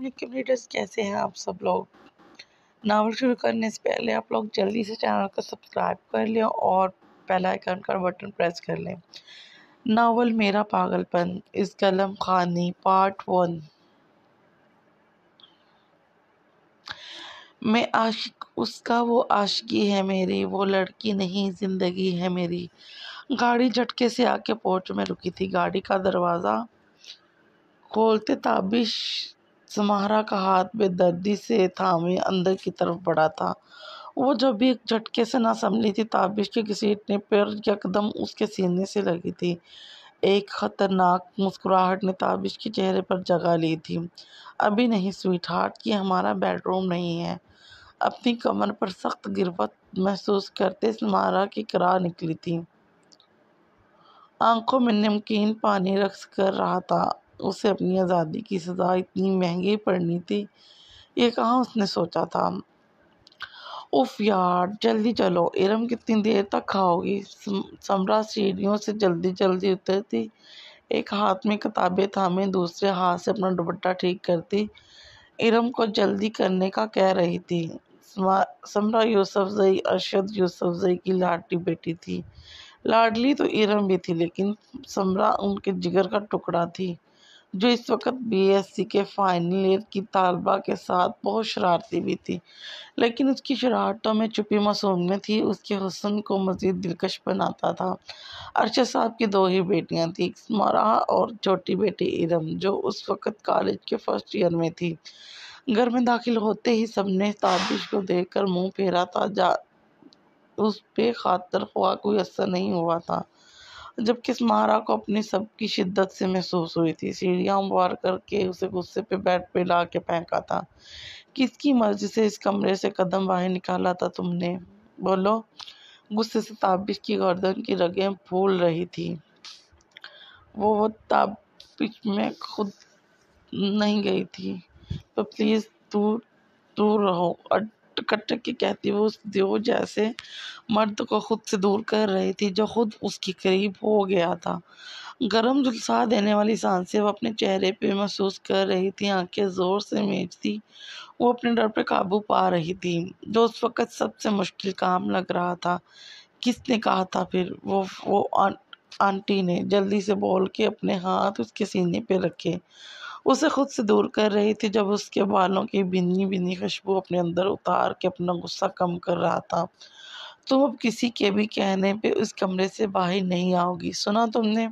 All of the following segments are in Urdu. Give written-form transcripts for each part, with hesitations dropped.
علیکم ریڈرز، کیسے ہیں آپ سب لوگ؟ ناول شروع کرنے سے پہلے آپ لوگ جلدی سے چینل کو سبسکرائب کر لیں اور بیل آئیکن کا بٹن پریس کر لیں۔ ناول میرا پاگل پن، اس قلم خانی، پارٹ 1۔ میں عاشق اس کا، وہ عاشقی ہے میری، وہ لڑکی نہیں زندگی ہے میری۔ گاڑی جھٹکے سے آ کے پورچ میں رکی تھی۔ گاڑی کا دروازہ کھولتے تابش سمارا کا ہاتھ بے دردی سے تھامے اندر کی طرف بڑھا تھا۔ وہ جب بھی ایک جھٹکے سے نہ سنبھلی تھی، تابش کی گھسیٹنے پر یکدم اس کے سینے سے لگی تھی۔ ایک خطرناک مسکراہٹ نے تابش کے چہرے پر جگہ لی تھی۔ ابھی نہیں سویٹ ہارٹ، یہ ہمارا بیڈ روم نہیں ہے۔ اپنی کمر پر سخت گرفت محسوس کرتے سمارا کی کرا نکلی تھی۔ آنکھوں میں نمکین پانی رقص کر رہا تھا۔ اسے اپنی آزادی کی سزا اتنی مہنگی پڑنی تھی، یہ کہاں اس نے سوچا تھا۔ اف یار، جلدی چلو۔ ارم کتنی دیر تک کھاؤ گی؟ سمرا سیڑھیوں سے جلدی جلدی اترتی، ایک ہاتھ میں کتابیں تھامے دوسرے ہاتھ سے اپنا دوپٹہ ٹھیک کرتی ارم کو جلدی کرنے کا کہہ رہی تھی۔ سمرا یوسفزئی، ارشد یوسفزئی کی لاڈلی بیٹی تھی۔ لاڈلی تو ارم بھی تھی، لیکن سمرا ان کے جگر کا ٹکڑا تھی، جو اس وقت BSc کے فائنل ایئر کی طالبہ کے ساتھ بہت شرارتی بھی تھی۔ لیکن اس کی شرارتوں میں چھپی معصومیت تھی اس کے حسن کو مزید دلکش بناتا تھا۔ ارشد صاحب کی 2 ہی بیٹیاں تھیں، سمرا اور چھوٹی بیٹی ارم، جو اس وقت کالج کے فرسٹ ایئر میں تھی۔ گھر میں داخل ہوتے ہی سب نے تابش کو دیکھ کر منہ پھیرا تھا، اس پہ خاطر خواہ کوئی اثر نہیں ہوا تھا، جبکہ سمارا کو اپنی سب کی شدت سے محسوس ہوئی تھی۔ سیڑھیاں وار کر کے اسے غصے پہ بیڈ پہ لا کے پھینکا تھا۔ کس کی مرضی سے اس کمرے سے قدم باہر نکالا تھا تم نے؟ بولو۔ غصے سے تابش کی گردن کی رگیں پھول رہی تھی۔ وہ تابش میں خود نہیں گئی تھی، تو پلیز دور رہو، اٹک اٹک کے کہتی وہ اس دیو جیسے مرد کو خود سے دور کر رہی تھی، جو خود اس کے قریب ہو گیا تھا۔ گرم جھلسا دینے والی سانسیں وہ اپنے چہرے پہ محسوس کر رہی تھی، آنکھیں زور سے میچتی وہ اپنے ڈر پہ قابو پا رہی تھی، جو اس وقت سب سے مشکل کام لگ رہا تھا۔ کس نے کہا تھا پھر؟ وہ آنٹی نے، جلدی سے بول کے اپنے ہاتھ اس کے سینے پہ رکھے، اسے خود سے دور کر رہی تھی، جب اس کے بالوں کی بھینی بھینی خوشبو اپنے اندر اتار کے اپنا غصہ کم کر رہا تھا۔ تم اب کسی کے بھی کہنے پہ اس کمرے سے باہر نہیں آؤ گی، سنا تم نے؟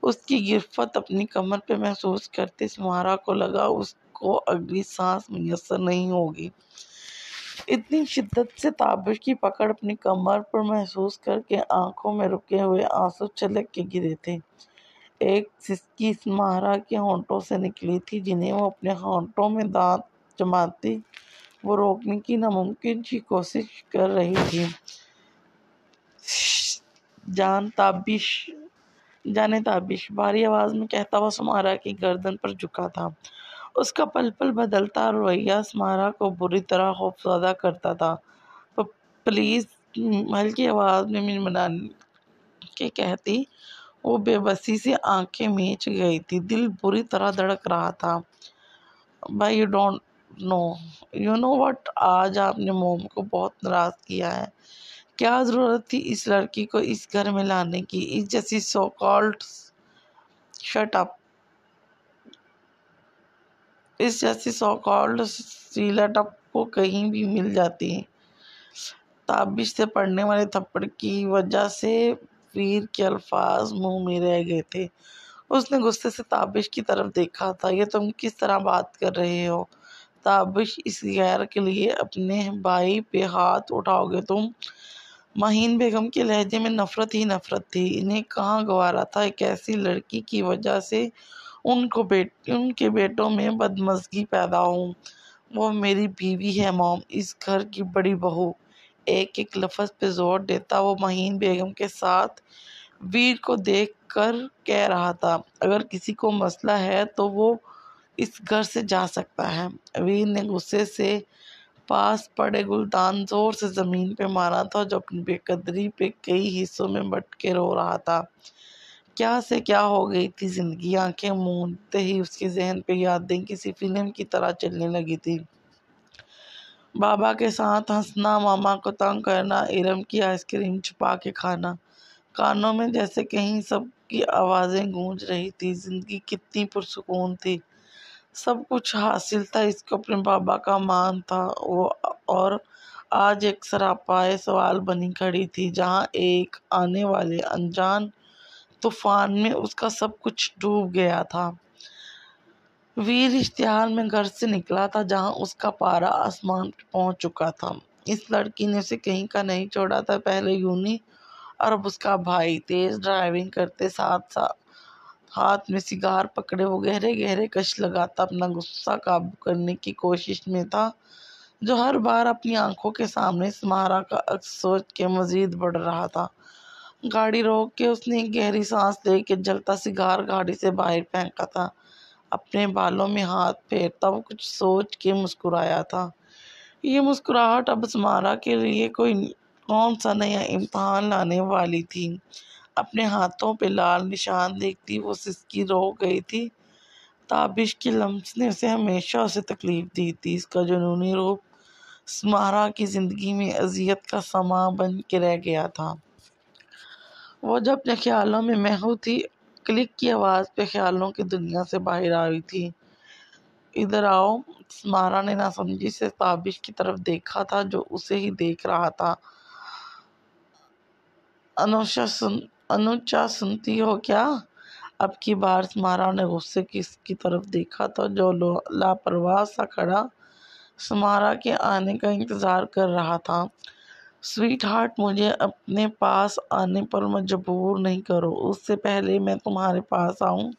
اس کی گرفت اپنی کمر پہ محسوس کرتے سمارا کو لگا اس کو اگلی سانس میسر نہیں ہوگی۔ اتنی شدت سے تابش کی پکڑ اپنی کمر پر محسوس کر کے آنکھوں میں رکے ہوئے آنسو چھلک کے گرے تھے۔ ایک سسکی سمارا کے ہونٹوں سے نکلی تھی، جنہیں وہ اپنے ہونٹوں میں دانت جماتی وہ روکنے کی ناممکن سی کوشش کر رہی تھی۔ جانے تابش، بھاری آواز میں کہتا ہوا سمارا کی گردن پر جھکا تھا۔ اس کا پل پل بدلتا رویہ سمارا کو بری طرح خوفزدہ کرتا تھا۔ پلیز، ہلکی آواز میں منمنا کے کہتی وہ بے بسی سے آنکھیں میچ گئی تھی، دل بری طرح دھڑک رہا تھا۔ But you don't know. You know what؟ آج آپ نے موم کو بہت ناراض کیا ہے۔ کیا ضرورت تھی اس لڑکی کو اس گھر میں لانے کی؟ اس جیسی سو کالڈ شٹ اپ، اس جیسی سو کالڈ سیلٹ اپ کو کہیں بھی مل جاتی۔ تابش سے پڑنے والے تھپڑ کی وجہ سے ویر کے الفاظ منہ میں رہ گئے تھے۔ اس نے غصے سے تابش کی طرف دیکھا تھا۔ یہ تم کس طرح بات کر رہے ہو تابش؟ اس غیر کے لیے اپنے بھائی پہ ہاتھ اٹھاؤ گے تم؟ مہین بیگم کے لہجے میں نفرت ہی نفرت تھی۔ انہیں کہاں گوارا تھا ایک ایسی لڑکی کی وجہ سے ان کے بیٹوں میں بدمزگی پیدا ہو۔ وہ میری بیوی ہے موم، اس گھر کی بڑی بہو۔ ایک ایک لفظ پہ زور دیتا وہ مہین بیگم کے ساتھ ویر کو دیکھ کر کہہ رہا تھا، اگر کسی کو مسئلہ ہے تو وہ اس گھر سے جا سکتا ہے۔ ویر نے غصے سے پاس پڑے گلدان زور سے زمین پہ مارا تھا، جو اپنی بے قدری پہ کئی حصوں میں بٹ کے رو رہا تھا۔ کیا سے کیا ہو گئی تھی زندگی، آنکھیں مونتے ہی اس کے ذہن پہ یادیں کسی فلم کی طرح چلنے لگی تھی۔ بابا کے ساتھ ہنسنا، ماما کو تنگ کرنا، ارم کی آئس کریم چھپا کے کھانا، کانوں میں جیسے کہیں سب کی آوازیں گونج رہی تھی۔ زندگی کتنی پرسکون تھی، سب کچھ حاصل تھا، اس کو اپنے بابا کا مان تھا وہ، اور آج ایک سراپائے سوال بنی کھڑی تھی جہاں ایک آنے والے انجان طوفان میں اس کا سب کچھ ڈوب گیا تھا۔ ویر اشتہار میں گھر سے نکلا تھا جہاں اس کا پارا آسمان پہ پہنچ چکا تھا۔ اس لڑکی نے اسے کہیں کا نہیں چھوڑا تھا، پہلے یونی اور اب اس کا بھائی۔ تیز ڈرائیونگ کرتے ساتھ ساتھ ہاتھ میں سگار پکڑے وہ گہرے گہرے کش لگاتا اپنا غصہ قابو کرنے کی کوشش میں تھا، جو ہر بار اپنی آنکھوں کے سامنے سمارا کا عکس سوچ کے مزید بڑھ رہا تھا۔ گاڑی روک کے اس نے ایک گہری سانس لے کے جلتا سگار گاڑی سے باہر پھینکا تھا۔ اپنے بالوں میں ہاتھ پھیرتا وہ کچھ سوچ کے مسکرایا تھا۔ یہ مسکراہٹ اب سمارا کے لیے کون سا نیا امتحان لانے والی تھی۔ اپنے ہاتھوں پہ لال نشان دیکھتی وہ سسکی رو گئی تھی۔ تابش کے لمس نے ہمیشہ اسے تکلیف دی تھی۔ اس کا جنونی روپ سمارا کی زندگی میں اذیت کا سماں بن کے رہ گیا تھا۔ وہ جب اپنے خیالوں میں محو تھی، کلک کی آواز پہ خیالوں کی دنیا سے باہر آئی تھی۔ ادھر آؤ، سمارا نے ناسمجھی سے تابش کی طرف دیکھا تھا جو اسے ہی دیکھ رہا تھا۔ انوچا سنتی ہو کیا؟ اب کی بار سمارا نے غصے کی طرف دیکھا تھا جو لاپرواہ سا کھڑا سمارا کے آنے کا انتظار کر رہا تھا۔ سویٹ ہارٹ، مجھے اپنے پاس آنے پر مجبور نہیں کرو۔ اس سے پہلے میں تمہارے پاس آؤں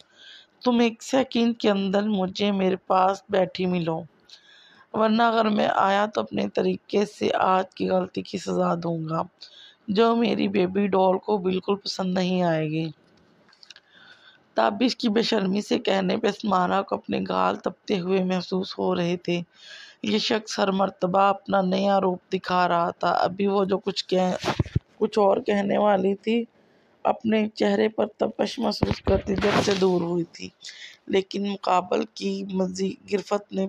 تم ایک سیکنڈ کے اندر مجھے میرے پاس بیٹھی ملو، ورنہ اگر میں آیا تو اپنے طریقے سے آج کی غلطی کی سزا دوں گا جو میری بیبی ڈول کو بالکل پسند نہیں آئے گی۔ تابش کی بے شرمی سے کہنے پہ سمارا کو اپنے گال تپتے ہوئے محسوس ہو رہے تھے۔ یہ شخص ہر مرتبہ اپنا نیا روپ دکھا رہا تھا۔ ابھی وہ جو کچھ اور کہنے والی تھی، اپنے چہرے پر تپش محسوس کرتی جب سے دور ہوئی تھی، لیکن مقابل کی گرفت نے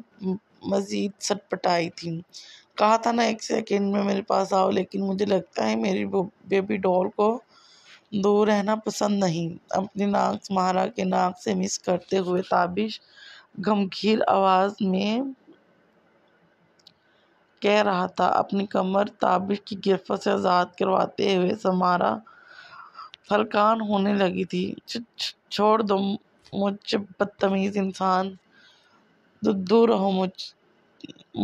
مزید سٹپٹائی تھی۔ کہا تھا نا ایک سیکنڈ میں میرے پاس آؤ، لیکن مجھے لگتا ہے میری بیبی ڈول کو دور رہنا پسند نہیں۔ اپنی ناک سمارا کے ناک سے مس کرتے ہوئے تابش گمگیر آواز میں کہہ رہا تھا۔ اپنی کمر تابش کی گرفت سے آزاد کرواتے ہوئے سمارا ہلکان ہونے لگی تھی۔ چھوڑ دو مجھ بدتمیز انسان، دور رہو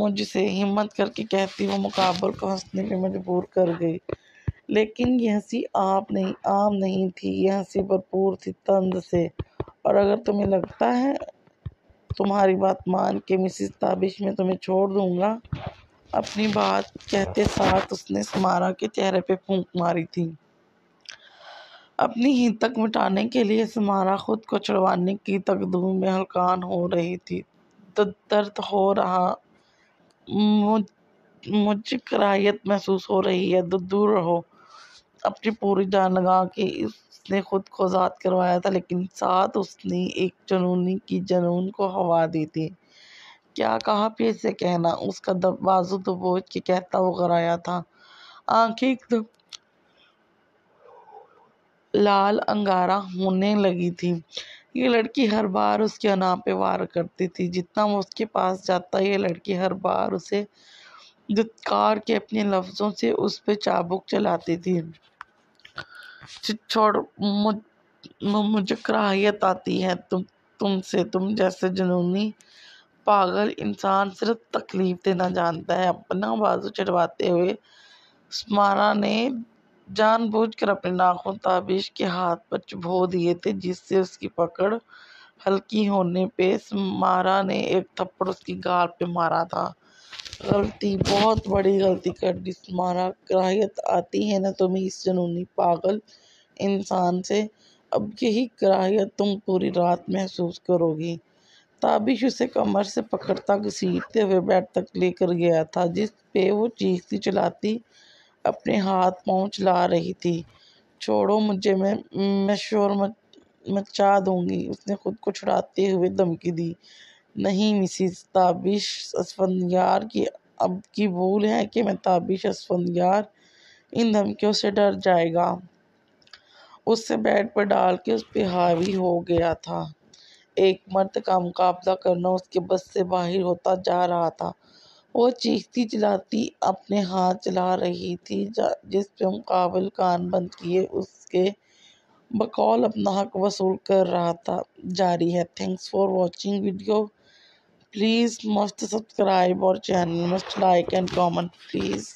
مجھ سے، ہمت کر کے کہتی وہ مقابل کو ہنسنے پہ مجبور کر گئی۔ لیکن یہ ہنسی عام نہیں تھی، یہ ہنسی بھرپور تھی طنز سے۔ اور اگر تمہیں لگتا ہے تمہاری بات مان کے مسز تابش میں تمہیں چھوڑ دوں گا۔ اپنی بات کہتے ساتھ اس نے سمارا کے چہرے پہ پھونک ماری تھی۔ اپنی ہینتک مٹانے کے لیے سمارا خود کو چھڑوانے کی تگدو میں ہلکان ہو رہی تھی۔ درد ہو رہا، مجھ کراہیت محسوس ہو رہی ہے، دور رہو۔ اپنی پوری جان لگا کے اس نے خود کو آزاد کروایا تھا، لیکن ساتھ اس نے ایک جنونی کی جنون کو ہوا دی تھی۔ کیا کہا پھر سے کہنا، اس کا بازو دبوچ کے کہتا وہ غرایا تھا، آنکھیں ایک دم لال انگارہ ہونے لگی تھی۔ یہ لڑکی ہر بار اس کے انا پہ وار کرتی تھی، جتنا وہ اس کے پاس جاتا یہ لڑکی ہر بار اسے دھتکار کے اپنے لفظوں سے اس پہ چابک چلاتی تھی۔ چھوڑ، مجھے کراہیت آتی ہے تم سے، تم جیسے جنونی پاگل انسان صرف تکلیف دینا جانتا ہے۔ اپنا بازو چڑھواتے ہوئے سمارا نے جان بوجھ کر اپنے ناخن تابش کے ہاتھ پر چبھو دیے تھے، جس سے اس کی پکڑ ہلکی ہونے پہ سمارا نے ایک تھپڑ اس کی گال پہ مارا تھا۔ غلطی، بہت بڑی غلطی کر دی سمارا، کراہیت آتی ہے نا تمہیں اس جنونی پاگل انسان سے، اب یہی کراہیت تم پوری رات محسوس کرو گی۔ تابش اسے کمر سے پکڑتا گھسیٹتے ہوئے بیڈ تک لے کر گیا تھا، جس پہ وہ چیختی چلاتی اپنے ہاتھ پاؤں چلا رہی تھی۔ چھوڑو مجھے، میں شور مچا دوں گی، اس نے خود کو چھڑاتے ہوئے دھمکی دی۔ نہیں مسز تابش اسفندیار کی اب کی بھول ہے کہ میں تابش اسفندیار ان دھمکیوں سے ڈر جائے گا۔ اسے بیڈ پر ڈال کے اس پہ حاوی ہو گیا تھا۔ ایک مرد کا مقابلہ کرنا اس کے بس سے باہر ہوتا جا رہا تھا۔ وہ چیختی چلاتی اپنے ہاتھ چلا رہی تھی، جس پہ مقابل کان بند کیے اس کے بقول اپنا حق وصول کر رہا تھا۔ جاری ہے۔ Thanks for watching video. Please must subscribe our channel, must like and comment please.